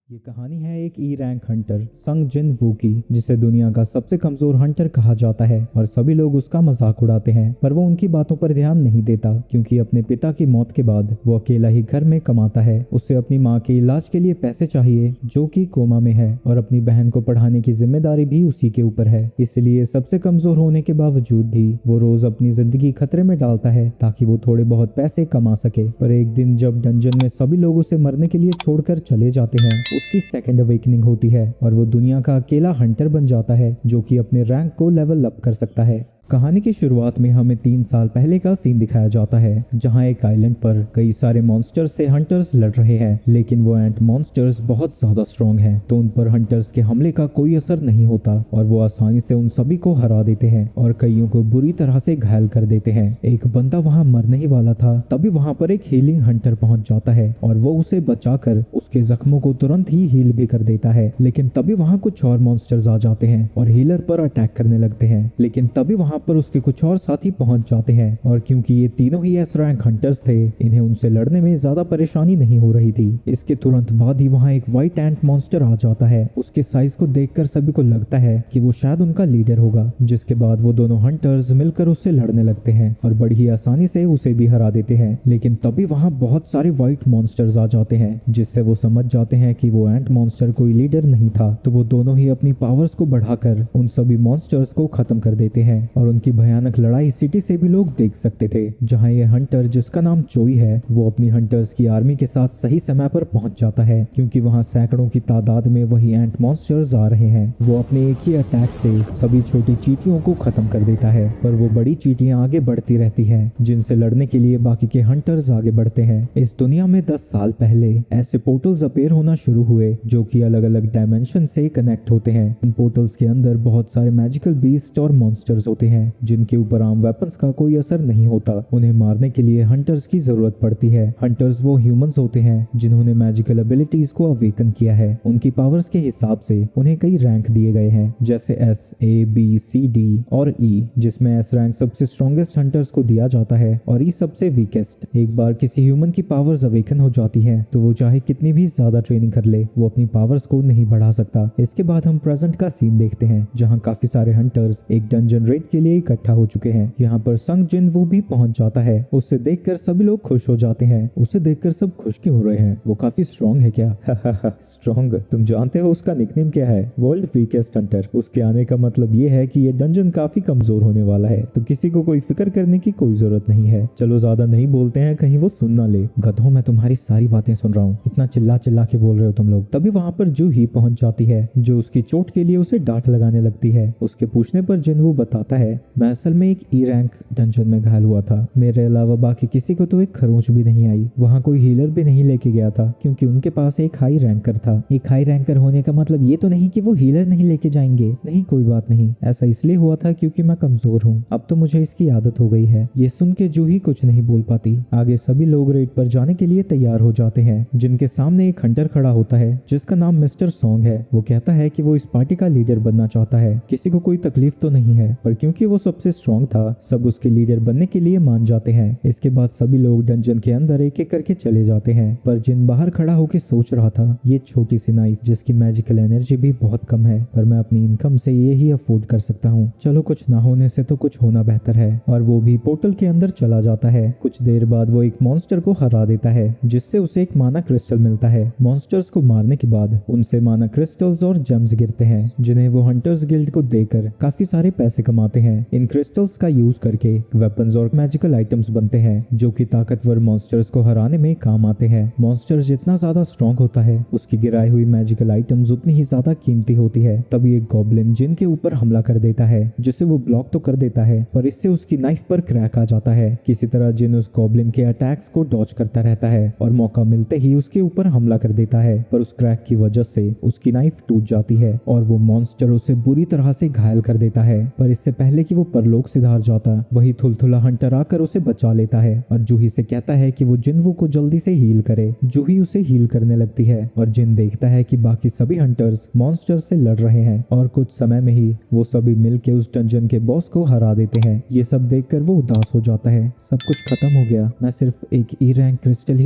ये कहानी है एक ई रैंक हंटर संग जिन वू की, जिसे दुनिया का सबसे कमजोर हंटर कहा जाता है और सभी लोग उसका मजाक उड़ाते हैं। पर वो उनकी बातों पर ध्यान नहीं देता क्योंकि अपने पिता की मौत के बाद वो अकेला ही घर में कमाता है। उसे अपनी माँ के इलाज के लिए पैसे चाहिए जो कि कोमा में है और अपनी बहन को पढ़ाने की जिम्मेदारी भी उसी के ऊपर है। इसलिए सबसे कमजोर होने के बावजूद भी वो रोज अपनी जिंदगी खतरे में डालता है ताकि वो थोड़े बहुत पैसे कमा सके। पर एक दिन जब डंजन में सभी लोग उसे मरने के लिए छोड़कर चले जाते हैं, उसकी सेकंड अवेकनिंग होती है और वो दुनिया का अकेला हंटर बन जाता है जो कि अपने रैंक को लेवल अप कर सकता है। कहानी की शुरुआत में हमें 3 साल पहले का सीन दिखाया जाता है जहां एक आइलैंड पर कई सारे मॉन्स्टर्स से हंटर्स लड़ रहे हैं, लेकिन वो एंट मॉन्स्टर्स बहुत ज्यादा स्ट्रॉन्ग हैं तो उन पर हंटर्स के हमले का कोई असर नहीं होता और वो आसानी से उन सभी को हरा देते हैं और कईयों को बुरी तरह से घायल कर देते हैं। एक बंदा वहां मरने ही वाला था, तभी वहां पर एक हीलिंग हंटर पहुंच जाता है और वो उसे बचाकर उसके जख्मों को तुरंत ही हील भी कर देता है। लेकिन तभी वहां कुछ और मॉन्स्टर्स आ जाते हैं और हीलर पर अटैक करने लगते हैं, लेकिन तभी वहां पर उसके कुछ और साथी पहुंच जाते हैं और क्योंकि ये तीनों ही एस रैंक हंटर्स थे, इन्हें उनसे लड़ने में ज्यादा परेशानी नहीं हो रही थी। इसके तुरंत बाद ही वहां एक व्हाइट एंट मॉन्स्टर आ जाता है। उसके साइज को देखकर सभी को लगता है कि वो शायद उनका लीडर होगा, जिसके बाद वो दोनों हंटर्स मिलकर उससे लड़ने लगते हैं और बड़ी ही आसानी से उसे भी हरा देते हैं। लेकिन तभी वहां बहुत सारे व्हाइट मॉन्स्टर्स आ जाते हैं, जिससे वो समझ जाते हैं कि वो एंट मॉन्स्टर कोई लीडर नहीं था। तो वो दोनों ही अपनी पावर्स को बढ़ाकर उन सभी मॉन्स्टर्स को खत्म कर देते हैं और उनकी भयानक लड़ाई सिटी से भी लोग देख सकते थे, जहां ये हंटर जिसका नाम चोई है वो अपनी हंटर्स की आर्मी के साथ सही समय पर पहुंच जाता है क्योंकि वहां सैकड़ों की तादाद में वही एंट मॉन्स्टर्स आ रहे हैं। वो अपने एक ही अटैक से सभी छोटी चींटियों को खत्म कर देता है, पर वो बड़ी चींटियां आगे बढ़ती रहती हैं जिनसे लड़ने के लिए बाकी के हंटर्स आगे बढ़ते हैं। इस दुनिया में 10 साल पहले ऐसे पोर्टल्स अपीयर होना शुरू हुए जो कि अलग अलग डायमेंशन से कनेक्ट होते हैं। इन पोर्टल्स के अंदर बहुत सारे मैजिकल बीस्ट और मॉन्स्टर्स होते हैं जिनके ऊपर आम वेपन्स का कोई असर नहीं होता। उन्हें मारने के लिए हंटर्स की जरूरत पड़ती है। हंटर्स वो ह्यूमंस होते हैं जिन्होंने मैजिकल एबिलिटीज को अवेकन किया है। उनकी पावर्स के हिसाब से उन्हें कई रैंक दिए गए हैं, जैसे एस, ए, बी, सी, डी और ई, जिसमें एस रैंक सबसे स्ट्रॉन्गेस्ट हंटर्स को दिया जाता है और ई सबसे वीकेस्ट। एक बार किसी ह्यूमन की पावर्स अवेकन हो जाती है तो वो चाहे कितनी भी ज्यादा ट्रेनिंग कर ले, वो अपनी पावर्स को नहीं बढ़ा सकता। इसके बाद हम प्रेजेंट का सीन देखते हैं जहाँ काफी सारे हंटर्स एक डंजन रेड के लिए इकट्ठा हो चुके हैं। यहाँ पर संग जिन वो भी पहुंच जाता है। उसे देखकर सभी लोग खुश हो जाते हैं। उसे देखकर सब खुश क्यों हो रहे हैं? वो काफी स्ट्रॉन्ग है क्या? स्ट्रॉन्ग? तुम जानते हो उसका निकनेम क्या है? World weakest Hunter. उसके आने का मतलब ये है कि ये डंजन काफी कमजोर होने वाला है, तो किसी को कोई फिक्र करने की कोई जरूरत नहीं है। चलो ज्यादा नहीं बोलते हैं, कहीं वो सुन ना ले। गधों, मैं तुम्हारी सारी बातें सुन रहा हूँ, इतना चिल्ला चिल्ला के बोल रहे हो तुम लोग। तभी वहाँ पर जूही पहुंच जाती है जो उसकी चोट के लिए उसे डांट लगाने लगती है। उसके पूछने पर जिनवू बताता है, मैं असल में एक ई रैंक डंजन में घायल हुआ था। मेरे अलावा बाकी किसी को तो एक खरोंच भी नहीं आई। वहाँ कोई हीलर भी नहीं लेके गया था क्योंकि उनके पास एक हाई रैंकर था। एक हाई रैंकर होने का मतलब ये तो नहीं कि वो हीलर नहीं लेके जाएंगे। नहीं, कोई बात नहीं, ऐसा इसलिए हुआ था क्योंकि मैं कमजोर हूँ। अब तो मुझे इसकी आदत हो गई है। ये सुन के जूही कुछ नहीं बोल पाती। आगे सभी लोग रेड पर जाने के लिए तैयार हो जाते हैं, जिनके सामने एक हंटर खड़ा होता है जिसका नाम मिस्टर सॉन्ग है। वो कहता है कि वो इस पार्टी का लीडर बनना चाहता है। किसी को कोई तकलीफ तो नहीं है, पर क्योंकि वो सबसे स्ट्रॉन्ग था, सब उसके लीडर बनने के लिए मान जाते हैं। इसके बाद सभी लोग डंजन के अंदर एक एक करके चले जाते हैं, पर जिन बाहर खड़ा होकर सोच रहा था, ये छोटी सी नाइफ जिसकी मैजिकल एनर्जी भी बहुत कम है, पर मैं अपनी इनकम से ये ही अफोर्ड कर सकता हूँ। चलो, कुछ ना होने से तो कुछ होना बेहतर है। और वो भी पोर्टल के अंदर चला जाता है। कुछ देर बाद वो एक मॉन्स्टर को हरा देता है, जिससे उसे एक माना क्रिस्टल मिलता है। मॉन्स्टर्स को मारने के बाद उनसे माना क्रिस्टल्स और जेम्स गिरते हैं, जिन्हें वो हंटर्स गिल्ड को देकर काफी सारे पैसे कमाते हैं। इन क्रिस्टल्स का यूज करके वेपन्स और मैजिकल आइटम्स बनते हैं जो कि ताकतवर मॉन्स्टर्स को हराने में काम आते हैं। मॉन्स्टर जितना ज्यादा स्ट्रॉन्ग होता है, उसकी गिराई हुई मैजिकल आइटम्स उतनी ही ज्यादा कीमती होती है। तभी एक गॉब्लिन जिन के ऊपर हमला कर देता है, जिसे वो ब्लॉक तो कर देता है, पर इससे उसकी नाइफ पर क्रैक आ जाता है। किसी तरह जिन उस गॉब्लिन के अटैक्स को डॉज करता रहता है और मौका मिलते ही उसके ऊपर हमला कर देता है, पर उस क्रैक की वजह से उसकी नाइफ टूट जाती है और वो मॉन्स्टर उसे बुरी तरह से घायल कर देता है। पर इससे पहले कि वो परलोक सिधार जाता, वही थुलथुला हंटर आकर उसे बचा लेता है और जूही से कहता है कि वो जिनवू को जल्दी से हील करे। जूही उसे हील करने लगती है और जिन देखता है कि बाकी सभी हंटर्स मॉन्स्टर से लड़ रहे हैं और कुछ समय में ही वो सभी मिलके उस डंजन के बॉस को हरा देते हैं। ये सब देखकर वो उदास हो जाता है। सब कुछ खत्म हो गया, मैं सिर्फ एक ई रैंक क्रिस्टल ही